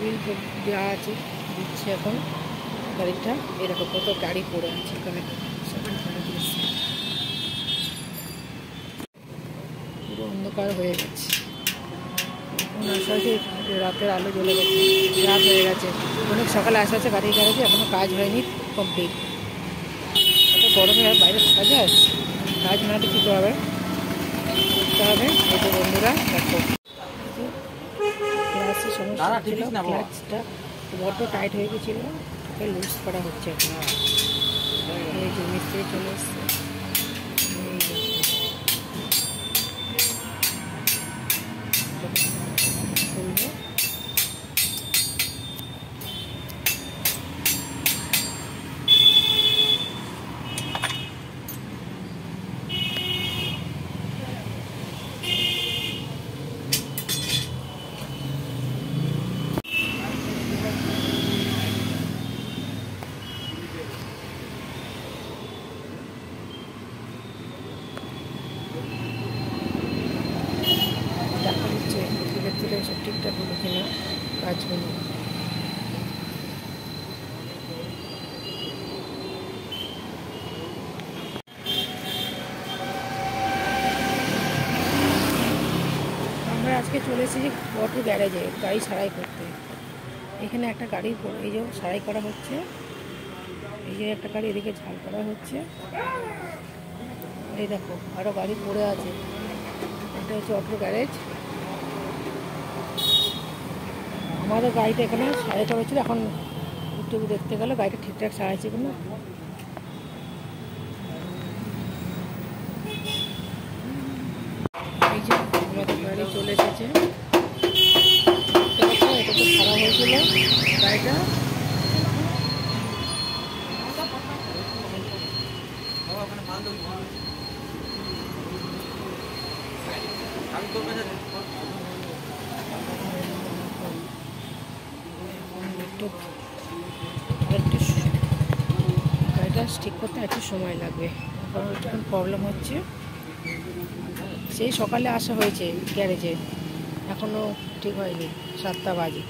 Table দেওয়া আছে, দিচ্ছে এখন গাড়িটা। এরকম কত গাড়ি পড়ে আছে এখানে, পুরো অন্ধকার হয়ে গেছে। আশা হচ্ছে রাতের আলো জ্বলে গেছে, রাত হয়ে গেছে। অনেক সকালে আসা হচ্ছে গাড়ির গ্যারেজে, এখনো কাজ হয়নি কমপ্লিট। এত গরমে আর বাইরে থাকা যায়? কাজ না হলে কী করতে হবে? এই তো বন্ধুরা দেখো, ক্লাসের সমস্যা ছিল, ক্লাচটা বড্ড টাইট হয়ে গেছিলো, ওকে লুজ করা হচ্ছে এখন। এই যে মিস্ত্রি চলে এসছে। দেখা দিচ্ছে ভিতরে সব ঠিকঠাক হলো কিনা কাজগুলো। আমরা আজকে চলে এসেছি অটো গ্যারেজে গাড়ি সারাই করতে। এখানে একটা গাড়ি এই যে সারাই করা হচ্ছে, এই যে একটা গাড়ি এদিকে ঝাল করা হচ্ছে। এই দেখো আরও গাড়ি পড়ে আছে। এটা হচ্ছে অটো গ্যারেজ। আমাদের গাড়িটা এখানে সারাই করা হচ্ছিল, এখন একটু দেখতে গেলে গাড়িটা ঠিকঠাক সারাইছে কিনা। এই যে আমাদের গাড়ি চলে এসেছে, এটা তো খারাপ হয়েছিল গাড়িটা। গাড়িটা ঠিক করতে একটু সময় লাগবে, কারণ একটু প্রবলেম হচ্ছে। সেই সকালে আসা হয়েছে গ্যারেজে, এখনও ঠিক হয়নি, 7টা বাজে।